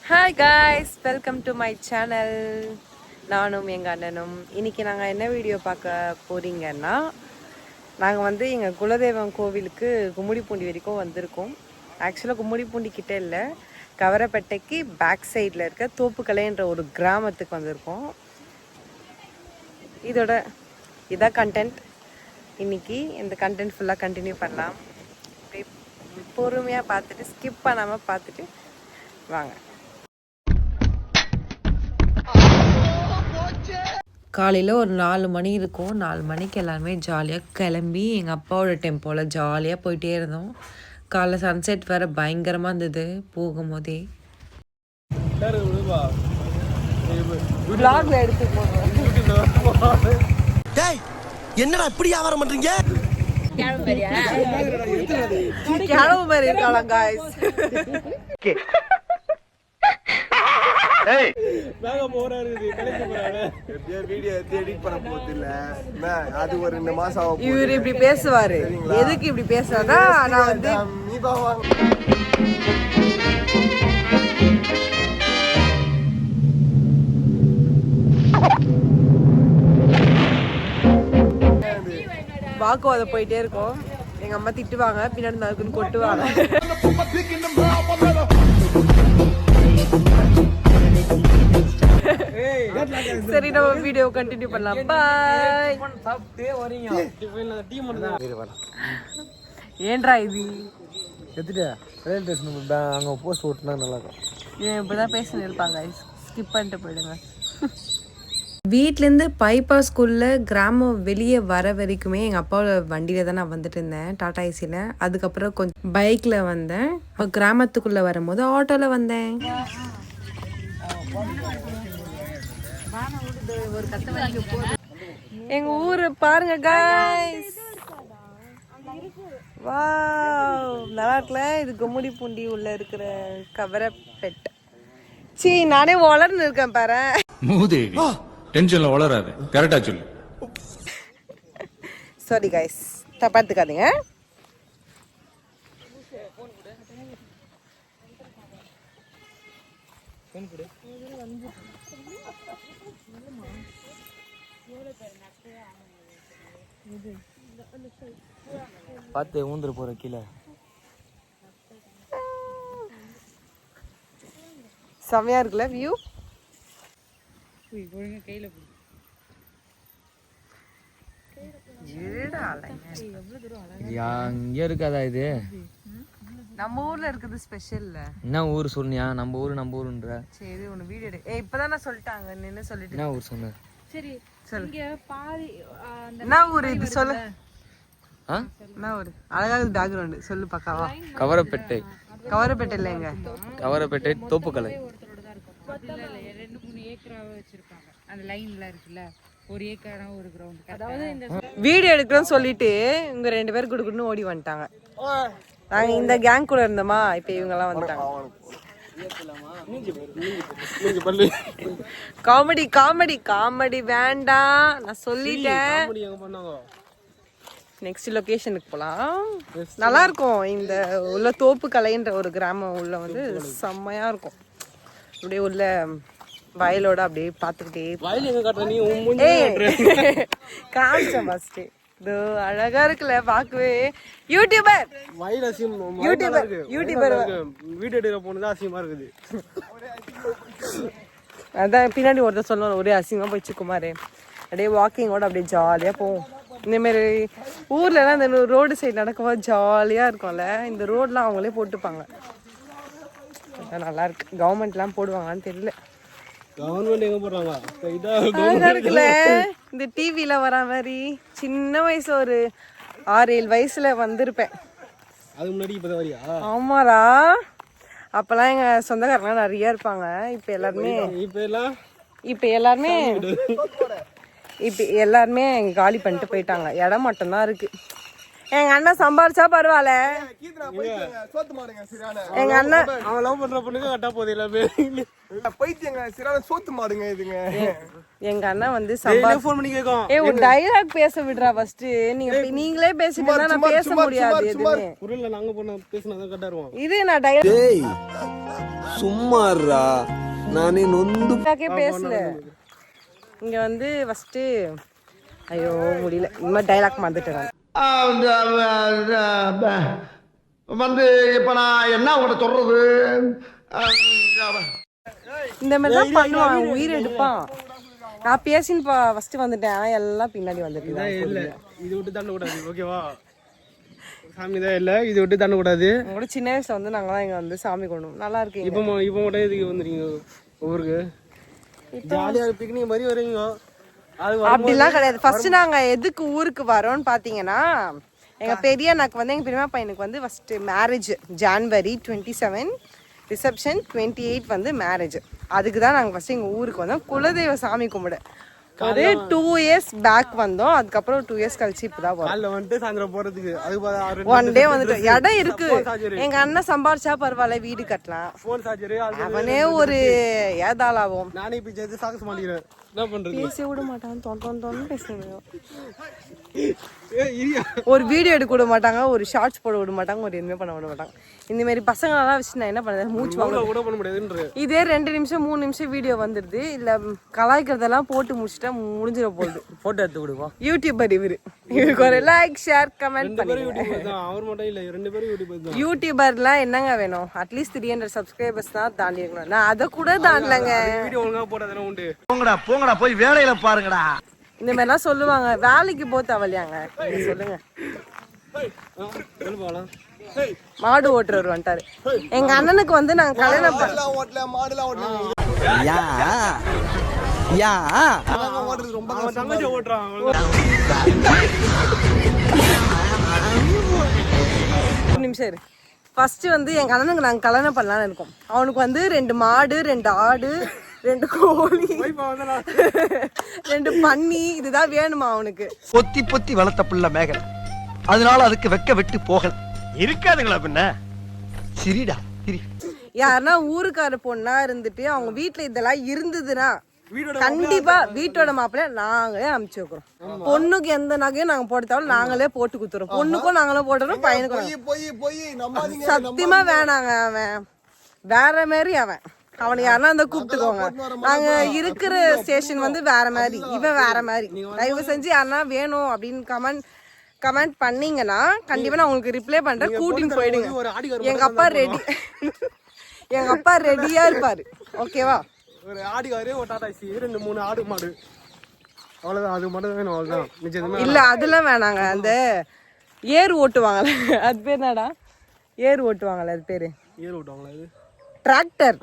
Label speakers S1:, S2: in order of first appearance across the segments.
S1: Hi guys, welcome to my channel. நானும் எங்கள் அண்ணனும் இன்றைக்கி நாங்கள் என்ன வீடியோ பார்க்க போகிறீங்கன்னா, நாங்கள் வந்து எங்கள் குலதெய்வம் கோவிலுக்கு கும்மிடிப்பூண்டி வரைக்கும் வந்திருக்கோம். ஆக்சுவலாக கும்மிடிப்பூண்டி கிட்டே இல்லை, கவரப்பேட்டைக்கு பேக் சைடில் இருக்க தோப்புக்கலைன்ற ஒரு கிராமத்துக்கு வந்திருக்கோம். இதான் கண்டென்ட். இன்றைக்கி இந்த கண்டென்ட் ஃபுல்லாக கண்டினியூ பண்ணலாம். பொறுமையாக பார்த்துட்டு ஸ்கிப் பண்ணாமல் பார்த்துட்டு வாங்க. காலையில் ஒரு 4 மணி இருக்கும். 4 மணிக்கு எல்லாருமே ஜாலியாக கிளம்பி எங்கள் அப்பாவோட டெம்போவில் ஜாலியாக போயிட்டே இருந்தோம். காலைல சன்செட் வேறு பயங்கரமாக இருந்தது போகும்போதே.
S2: என்னடா இப்படி வியாபாரம் பண்றீங்க?
S1: கிளம்பு மாதிரி இருக்கலாம் காய்ஸ். இவரு இப்படி பேசுவாரு. எதுக்கு இப்படி பேசுறதா? நான் வந்து வாக்குவாதம் போயிட்டே இருக்கும். எங்க அம்மா திட்டுவாங்க, பின்னாடி நறுக்குன்னு கொட்டுவாங்க. சரி, நம்ம வீடியோ கண்டினியூ பண்ணலாம். பாய். ஏன்டா இது
S2: ரயில்வே ஸ்டேஷன் அங்க போஸ்ட் ஓட்டுனா நல்லா இருக்கும்.
S1: இப்பதான் பேசிட்டு இருப்பாங்க. ஸ்கிப் பண்ணிட்டு போயிடுங்க. வீட்டிலேருந்து பைபாஸ்குள்ளே கிராமம் வெளியே வர வரைக்குமே எங்கள் அப்பாவோட வண்டியில் தான் நான் வந்துட்டு இருந்தேன், டாடா ஏசியில். அதுக்கப்புறம் கொஞ்சம் பைக்கில் வந்தேன். இப்போ கிராமத்துக்குள்ளே வரும்போது ஆட்டோவில் வந்தேன். எங்கள் ஊர் பாருங்க காய்ஸ். வாவ், நல்லா இருக்குல்ல? இது கும்மிடிப்பூண்டி உள்ள இருக்கிற கவரப்பேட்டை. சீ, நானே வளர்ந்து இருக்கேன் பாரு.
S3: மூதேவி டென்ஷன்ல வளராது, கரெக்டா சொல்லு.
S1: சாரி கைஸ், தப்பா எடுத்துக்காதீங்க.
S2: பார்த்து ஊந்துரு போற கீழே.
S1: செமையா இருக்குல்ல வியூ?
S2: இங்க இருக்காதா இது?
S1: நம்ம ஊர்ல இருக்குது ஸ்பெஷல்.
S2: என்ன ஊர் சொன்னியா? நம்ம ஊருன்ற.
S1: சரி, உன வீடியோ எடு. இப்பதானே சொல்லிட்டாங்க, என்ன சொல்லிட்டு.
S2: என்ன ஊர் சொன்ன?
S4: சரி, இங்க பாதி
S1: என்ன ஊர் இது சொல்லு. என்ன ஊர்? அழகாக பேக்ரவுண்ட் சொல்லு பக்காவா.
S2: கவரப்பேட்டை.
S1: கவரப்பேட்டை இல்லைங்க,
S2: கவரப்பேட்டை தோப்புக்கலை.
S4: 2-3 ஏக்கராவே வச்சிருப்பாங்க. அந்த லைன்ல இருக்குல்ல, 1 ஏக்கரா ஒரு கிரவுண்ட். அதாவது இந்த
S1: வீடியோ எடுக்கிறோன்னு சொல்லிட்டு இவங்க 2 பேர் குடுக்குன்னு ஓடி வந்துட்டாங்க. நாங்க இந்த கேங் கூட இருந்தோமா, இப்ப இவங்க எல்லாம் வந்துட்டாங்க. காமெடி காமெடி காமெடி வேண்டாம், நான் சொல்லிட்டேன். நெக்ஸ்ட் லொகேஷனுக்கு போலாம். நல்லா இருக்கும். இந்த உள்ள தோப்புக்கலைன்ற ஒரு கிராமம் உள்ள வந்து செம்மையா இருக்கும். அப்படியே உள்ள வயலோட அப்படியே பார்த்துக்கிட்டே காமிச்சேன் ஃபர்ஸ்ட். இது அழகா இருக்குல்ல பார்க்கவே. யூடியூபர்
S5: வீடியோ எடுக்கிற பொண்ணு தான் அசிங்கமா இருக்குது.
S1: அதான் பின்னாடி ஒருத்தர் சொல்லுவாங்க, ஒரே அசிங்கமா போயிடுச்சு குமாரே. அப்படியே வாக்கிங்கோட அப்படியே ஜாலியா போவோம். இந்த மாதிரி ஊர்ல எல்லாம் இந்த ரோடு சைடு நடக்கும்போது ஜாலியா இருக்கும்ல. இந்த ரோட்லாம் அவங்களே போட்டுப்பாங்க, நல்லா இருக்கு. கவர்மெண்ட்லாம் போடுவாங்கன்னு தெரியல.
S5: கவர்மெண்ட் எங்க போடுறாங்க?
S1: இருக்குல்ல இந்த டிவில வர மாதிரி. சின்ன வயசு ஒரு 6-7 வயசுல வந்திருப்பேன்.
S5: அதுக்கு முன்னாடி இப்பதான் வரியா?
S1: ஆமாடா, அப்பெல்லாம் எங்க சொந்தக்காரங்க நிறைய இருப்பாங்க. இப்ப எல்லாருமே காலி பண்ணிட்டு போயிட்டாங்க. இடம் மட்டும்தான் இருக்கு. எங்க அண்ணன் சம்பாரிச்சா பரவாயில்ல.
S6: சோத்து மாடுங்க சரியான.
S1: எங்க அண்ணன்
S5: அவன் லவ் பண்ற பொண்ணுக்கு கட்டா போகுது எல்லாமே.
S6: பைத்தியங்க சரியான சோத்து மாடுங்க இதுங்க.
S1: எங்க அண்ணன் வந்து
S5: ஃபோன் பண்ணி கேட்கும்.
S1: ஒரு டைலாக் பேச விடுறா ஃபர்ஸ்ட். நீங்களே பேசிட்டு நான் பேச முடியாது எதுவுமே.
S5: குரல்ல நாங்க பொண்ணு பேசினாதான் கட்டா இருவோம்.
S1: இது நான் டைலாக்
S7: டேய் சும்மாறா நானே நொந்து
S1: பேசல. இங்க வந்து ஃபர்ஸ்ட் ஐயோ முடியல. இந்த மாதிரி டைலாக் மறந்துட்டேன்.
S7: வந்து இப்ப நான் என்ன உங்கள்கிட்ட சொல்றது
S1: இந்த மாதிரி தான் பண்ணுவான், உயிர் எடுப்பான். நான் பேசின்னு ஃபர்ஸ்ட் வந்துட்டேன், எல்லாம் பின்னாடி வந்துட்டு.
S5: இல்ல இது விட்டு தாண்ட கூடாது ஓகேவா? சாமி தான் இல்ல இது விட்டு தாண்ட கூடாது.
S1: உங்களோட சின்ன வயசுல வந்து நாங்களாம் இங்க வந்து சாமி கொண்டு நல்லா இருக்கு.
S5: இப்போ மட்டும் இதுக்கு வந்துருக்கீங்க ஊருக்கு ஜாலியா பிக்னிக் மாதிரி வருவீங்க.
S1: அப்படிலாம் கிடையாது. ஃபர்ஸ்ட் நாங்க எதுக்கு ஊருக்கு வரோம்னு பாத்தீங்கன்னா, எங்க பெரிய அண்ணாக்கு வந்து எங்க பெரியமா பையனுக்கு வந்து ஃபர்ஸ்ட் மேரேஜ் January 27, ரிசப்ஷன் 28 வந்து மேரேஜ். அதுக்கு தான் நாங்க ஃபர்ஸ்ட் எங்க ஊருக்கு வந்தோம் குலதெய்வ சாமி கும்பிட. ஒரு 2 years பேக் வந்தோம். அதுக்கப்புறம் 2 years கழிச்சு இப்பதான் வரோம்.
S5: காலைல வந்துட்டு சாயந்தரம் போறதுக்கு அது
S1: ஒன் டே வந்துட்டு இடம் இருக்கு. எங்க அண்ணன் சம்பாரிச்சா பரவாயில்ல, வீடு கட்டலாம்.
S5: போன் சார்ஜரு
S1: அவனே ஒரு ஏதாளாவும்.
S5: நானே இப்ப சேர்த்து சாக்ஸ் மாட்டிக்கிறேன். என்ன பண்றது?
S1: பேச விட மாட்டான், தொண்டோன்னு பேசணும்.
S5: இரியா
S1: ஒரு வீடியோ எடுக்க விட மாட்டாங்க, ஒரு ஷார்ட்ஸ் போட விட மாட்டாங்க, ஒரு எதுவுமே பண்ண விட மாட்டாங்க. இந்த மாதிரி பசங்களெல்லாம் வச்சு நான் என்ன பண்ணுறது, மூச்சு வாங்க
S5: கூட பண்ண முடியாதுன்ற.
S1: இதே 2 நிமிஷம் 3 நிமிஷம் வீடியோ வந்துடுது. இல்லை கலாய்க்கிறதெல்லாம் போட்டு முடிச்சுட்டா முடிஞ்சிட போகுது.
S2: போட்டோ எடுத்து விடுவோம்.
S1: யூடியூபர் இவருக்கு ஒரு லைக் ஷேர் கமெண்ட் பண்ணுங்க.
S5: அவர் மட்டும் இல்ல 2 பேரும் யூடியூபர் தான்.
S1: யூடியூபர்லாம் என்னங்க வேணும், அட்லீஸ்ட் 300 சப்ஸ்கிரைபர்ஸ் தான் தாண்டி இருக்கணும். நான் அதை கூட தாண்டலங்க.
S5: வீடியோ ஒழுங்கா போடாதே உண்டு.
S7: போங்கடா போய் வேலையில பாருங்கடா.
S1: இந்த மாதிரிலாம் சொல்லுவாங்க. வேலைக்கு போக தேவையாங்க சொல்லுங்க. மாடு ஓட்டுறவர் வந்துட்டாரு. எங்க அண்ணனுக்கு வந்து நாங்க கல்யாணம்
S6: ஓட்டல மாடுலாம் ஓட்டல.
S7: யா யா
S6: ஓட்டுறது ரொம்ப
S5: அவன் தங்கச்சி ஓட்டுறான்.
S1: ஒரு நிமிஷம் இரு. ஃபர்ஸ்ட் வந்து எங்க அண்ணனுக்கு நாங்க கல்யாணம் பண்ணலாம்னு இருக்கோம். அவனுக்கு வந்து 2 மாடு 2 ஆடு 2 கோழி 2 பன்னி இதுதான் வேணுமா அவனுக்கு.
S7: பொத்தி பொத்தி வளர்த்த புள்ள மேகலை, அதனால அதுக்கு வெக்க விட்டு போகல இருக்காதுங்களா பின்ன. சரிடா சரி.
S1: யாருன்னா ஊருக்கார பொண்ணா இருந்துட்டு அவங்க வீட்டுல இதெல்லாம் இருந்ததுன்னா கண்டிப்பா வீட்டோட மாப்பிள்ள நாங்களே அனுப்பிச்சு வைக்கிறோம். பொண்ணுக்கு எந்த நகையும் நாங்க போட்டாலும் நாங்களே போட்டு குத்துறோம். பொண்ணுக்கும் நாங்களும் போட்டுறோம், பையனுக்கும்.
S6: போய் நம்பாதீங்க.
S1: சத்தியமா வேணாங்க. அவன் வேற மாதிரி. அவனை யாருன்னா அந்த கூப்பிட்டுக்கோங்க. நாங்க இருக்கிற ஸ்டேஷன் வந்து வேற மாதிரி, இவன் வேற மாதிரி. தயவு செஞ்சு யாருன்னா வேணும் அப்படின்னு கமெண்ட் பண்ணீங்கன்னா கண்டிப்பா நான் உங்களுக்கு ரிப்ளை பண்றேன். கூட்டின்னு போயிடுங்க. எங்க அப்பா ரெடியா இருப்பாரு. ஓகேவா?
S5: ஒரு ஆடிகாரு ஒரு டாடாசி 2-3 ஆடு மாடு அவ்வளவுதான். அது மட்டும் வேணும் அவ்வளவுதான். நிஜமா
S1: இல்ல அதெல்லாம் வேணாங்க. அந்த ஏர் ஓட்டுவாங்கல்ல, அது பேர் என்னடா? ஏர் ஓட்டுவாங்கல்ல, அது பேரு
S5: ஏர் ஓட்டுவாங்களா? இது
S1: டிராக்டர்.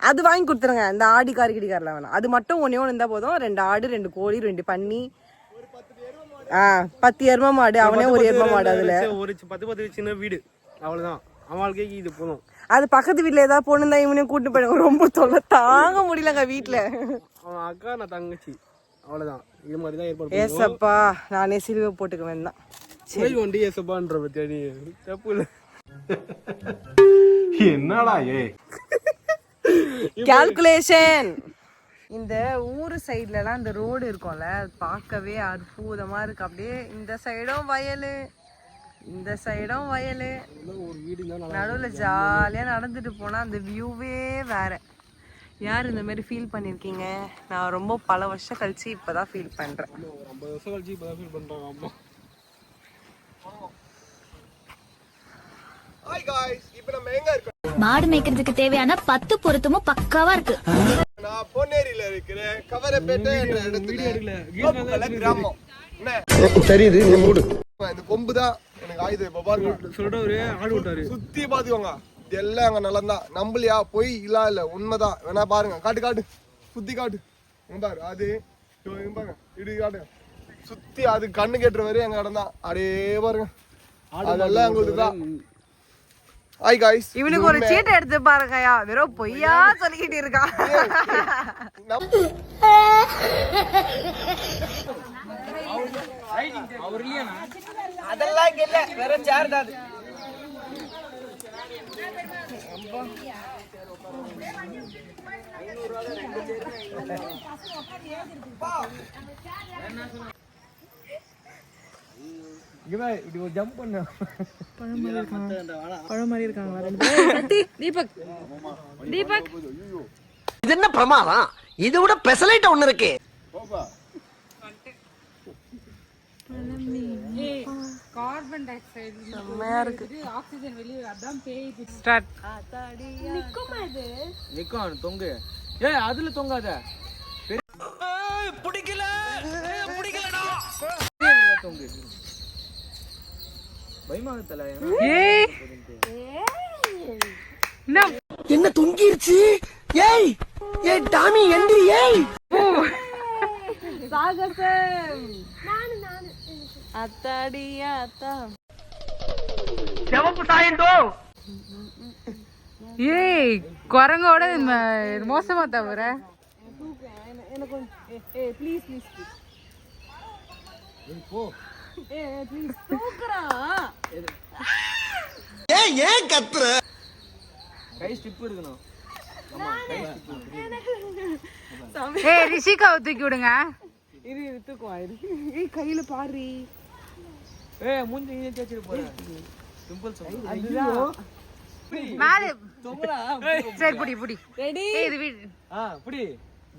S1: அது வாங்கி கொடுத்துருங்க. இந்த ஆடி காரிக்கிடிக்காரில் வேணாம். அது மட்டும் ஒன்னே ஒன்று இருந்தால் போதும். 2 ஆடு 2 கோழி 2 பன்னி 10 எருமை மாடு. அவனே ஒரு எருமை மாடு. அதுல
S5: ஒரு 10 சின்ன வீடு அவ்வளவுதான். அவளுக்கே இது போதும்.
S1: அது பக்கத்து வீட்டுல ஏதாவது பொண்ணு தான் இவனையும் கூட்டு போயிடுங்க. ரொம்ப தொல்லை தாங்க முடியலங்க வீட்டுல.
S5: அவன் அக்கா நான் தங்கச்சி அவ்வளவுதான். இது மாதிரி தான் ஏற்பாடு.
S1: ஏசப்பா நானே சிலுவை போட்டுக்குவேன் தான்.
S5: சரி வண்டி ஏசப்பான்ற பத்தி தப்பு இல்லை.
S3: என்னடா ஏ
S1: கால்குலேஷன். இந்த ஊர் சைட்லலாம் இந்த ரோடு இருக்கும்ல, பார்க்கவே அற்புதமா இருக்கு. அப்படியே இந்த சைடும் வயல், இந்த சைடும் வயல், நடுவில் ஜாலியா நடந்துட்டு போனா அந்த வியூவே வேற. யார் இந்த மாதிரி ஃபீல் பண்ணிருக்கீங்க? நான் ரொம்ப பல வருஷம் கழிச்சு இப்பதான் ஃபீல் பண்றேன்.
S5: 50 வருஷம் கழிச்சு இப்பதான் ஃபீல் பண்றாங்க அம்மா.
S6: ஹாய் गाइस, இப்போ நம்ம எங்க இருக்கோம்?
S8: மாடு மேய்க்கிறதுக்கு தேவையான 10 பொருத்தமும் பக்காவா இருக்கு.
S6: நான் பொன்னேரியில இருக்கிறேன். கவரப்பேட்டை என்ற இடத்துல கிராமம். என்ன
S7: தெரியுது நீ மூடு.
S6: இந்த கொம்பு தான் எனக்கு ஆயுதம். இப்ப பாருங்க
S5: சொல்ற ஒரு ஆடு விட்டாரு.
S6: சுத்தி பாத்துக்கோங்க. இதெல்லாம் அங்க நல்லதா. நம்பலையா? போய் இல்ல உண்மைதான். வேணா பாருங்க. காட்டு சுத்தி காட்டு. பாரு அது பாருங்க. இடி காட்டு சுத்தி. அது கண்ணு கேட்டுற வரையும் எங்க இடம் தான். அப்படியே பாருங்க. அதெல்லாம் எங்களுக்கு தான். ஹாய் गाइस,
S1: இவனுக்கு ஒரு சீட்டை எடுத்து பாருங்கயா. வெறும் பொய்யா சொல்லிக்கிட்டு இருக்கான்.
S7: அதெல்லாம் இங்க இல்ல, வேற சேர் தான் அது.
S2: இப்படி ஒரு ஜம்ப் பண்ண
S1: பழம் மாதிரி இருக்காங்க. தீபக் தீபக்
S7: இது என்ன பிரமாதம்? இது விட பெசலைட் ஒண்ணு இருக்கு.
S4: கார்பன் டை ஆக்சைடு
S1: செம்மையா இருக்கு.
S4: ஆக்சிஜன் வெளியே அதான் பேய்.
S1: ஸ்டார்ட்.
S2: நிக்கும் தொங்கு. ஏய் அதுல தொங்காத.
S7: பிடிக்கல பிடிக்கலடா.
S2: தொங்கு. பயமாகத்தல.
S1: ஏய்
S7: என்ன தொங்கிருச்சு? ஏய் ஏய் டாமி எந்திரி. ஏய்
S1: சாகசம். அத்தாடியா அத்தா.
S7: செவப்பு சாயந்தோ.
S4: ஏய் குரங்கோட மோசமா தவிர
S1: எனக்கு ஏய் ப்ளீஸ் ப்ளீஸ்
S2: போ.
S1: ஏய் ப்ளீஸ் தூக்குறா.
S7: ஏய் ஏன் கத்துற?
S2: கை ஸ்டிப் இருக்கணும். ஆமா கை ஸ்டிப்.
S4: ஏய் ரிஷிகாவை தூக்கி விடுங்க.
S1: இது தூக்குவா இது. ஏய் கையில பாரு.
S2: ஏய் மூஞ்சி இங்க தேய்ச்சிட்டு போறேன். பிம்பிள்ஸ்
S1: அதுதான்.
S4: மேல
S2: தொங்கடா.
S4: சரி புடி புடி.
S1: ரெடி.
S4: ஏய் இது வீடு.
S2: புடி.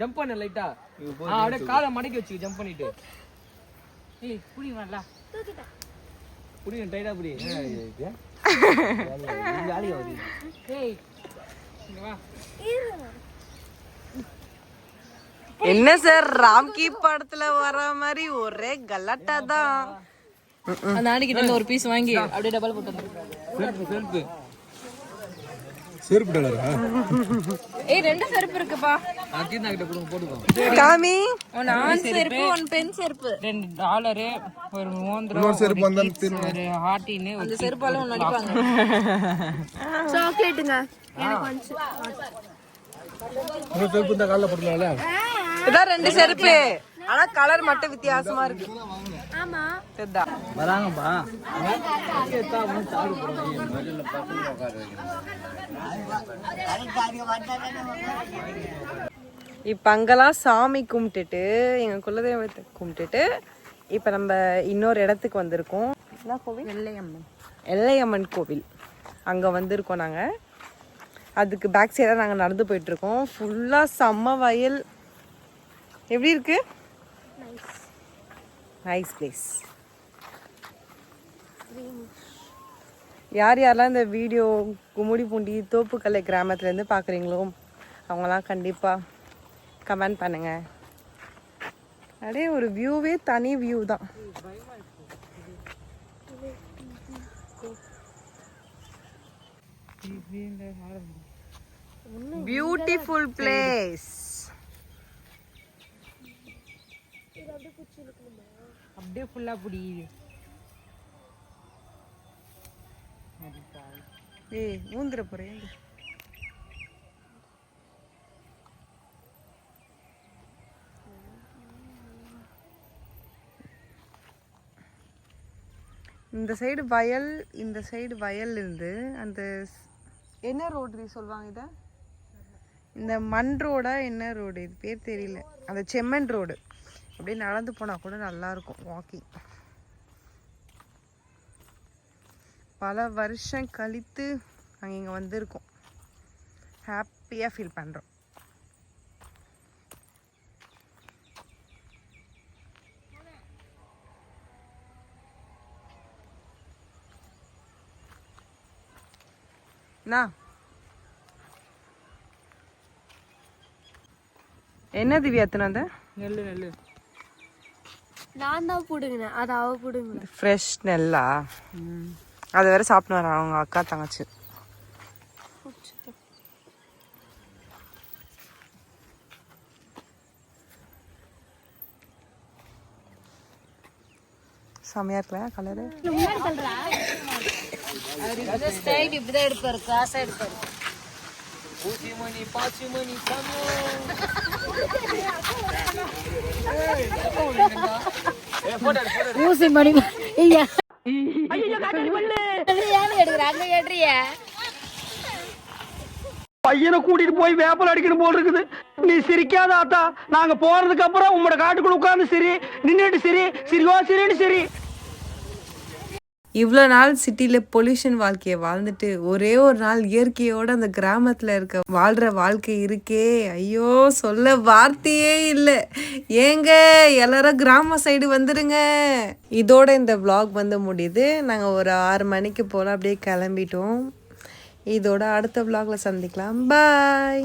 S2: ஜம்ப் பண்ணு லைட்டா. அப்படியே காலை மடக்கி வச்சு ஜம்ப் பண்ணிட்டு.
S4: ஏய் புடி நல்லா.
S2: புடி டைட்டா புடி. இது ஆளி ஆவுது.
S4: ஏய் இங்க வா.
S1: என்ன சார் ராம்கி படத்துல வர மாதிரி ஒரே கலாட்டா தான். அந்த ஆண்டிகிட்ட இருந்து ஒரு பீஸ் வாங்கி அப்படியே டபுள் போட்டு
S2: செருப்பு செருப்பு டலரா?
S1: ஏய் ரெண்டு செருப்பு இருக்குப்பா.
S2: கீதா கிட்ட கொடுங்க போட்டுக்கோ.
S1: காமி ஒன் ஆன் செருப்பு ஒன் பென் செருப்பு.
S4: $2 ஒரு மோந்திரம்
S6: இன்னொரு செருப்பு வந்தா
S4: ஒரு ஹார்டின்
S1: அந்த செருப்பால ஒன்னு அடிப்பாங்க.
S8: சாக்லேட்டுங்க எனக்கு வந்து
S2: இன்னொரு செருப்பு இந்த கால்ல போட்டுக்கலாம்ல.
S1: இதான் ரெண்டு செருப்பு. ஆனா கலர் மட்டும் வித்தியாசமா இருக்கு.
S8: ஆமா
S1: இதா
S2: வராங்கப்பா.
S1: இப்ப அங்கெல்லாம் சாமி கும்பிட்டுட்டு எங்க குலதெய்வத்தை கும்பிட்டுட்டு இப்ப நம்ம இன்னொரு இடத்துக்கு வந்திருக்கோம். என்ன கோவில்? எல்லையம்மன். எல்லையம்மன் கோவில் அங்க வந்திருக்கோம் நாங்க. அதுக்கு பேக் சைடா நாங்க நடந்து போயிட்டு இருக்கோம். ஃபுல்லா செம்ம வயல். எப்படி இருக்கு? Nice place. யார் யாரெல்லாம் இந்த வீடியோ கும்மிடிப்பூண்டி தோப்புக்கலை கிராமத்துலேருந்து பார்க்குறீங்களோ அவங்களாம் கண்டிப்பாக கமெண்ட் பண்ணுங்க. அப்படியே ஒரு வியூவே தனி வியூ தான். Beautiful place.
S4: அப்படியே ஃபுல்லா புடி.
S1: ஏய் ஊந்துற போறேன். இந்த சைடு வயல், இந்த சைடு வயல் இருந்து அந்த என்ன ரோடு சொல்லுவாங்க இதை? இந்த மண் ரோடா என்ன ரோடு இது பேர் தெரியல. அந்த செம்மண் ரோடு. அப்படியே நடந்து போனால் கூட நல்லாயிருக்கும் வாக்கிங். பல வருஷம் கழித்து நாங்கள் இங்கே வந்திருக்கோம். ஹாப்பியாக ஃபீல் பண்ணுறோம். என்ன திவ்யா எத்தனை?
S4: நெல்லு நெல்லு
S8: நான் தான் போடுங்க, அது அவ போடுங்க.
S1: ஃப்ரெஷ் நெல்லா? அதை வேற சாப்பிட்டு வர அவங்க அக்கா தங்கச்சி. செமையா இருக்கல கலரு.
S8: ஸ்டைல் இப்படிதான் எடுப்பாரு, காசா எடுப்பாரு.
S2: ஊசி மணி பாசி மணி சாமோ
S4: ஊசி மணி ஐயா எடுக்கிறாங்க ஏற்றிய
S7: பையனை கூட்டிட்டு போய் வேப்பல் அடிக்கணும் போல் இருக்குது. நீ சிரிக்காத ஆத்தா. நாங்க போறதுக்கு அப்புறம் உங்களோட காட்டுக்குள்ள உட்கார்ந்து சரி, நின்னுட்டு சரி, சிரிவா சரின்னு சரி.
S1: இவ்வளோ நாள் சிட்டியில் பொல்யூஷன் வாழ்க்கையை வாழ்ந்துட்டு ஒரே ஒரு நாள் இயற்கையோட அந்த கிராமத்தில் இருக்க வாழ்கிற வாழ்க்கை இருக்கே, ஐயோ சொல்ல வார்த்தையே இல்லை. ஏங்க எல்லாரும் கிராம சைடு வந்துடுங்க. இதோட இந்த vlog வந்து முடியுது. நாங்கள் ஒரு 6 மணிக்கு போல் அப்படியே கிளம்பிட்டோம். இதோட அடுத்த vlogல சந்திக்கலாம். பாய்.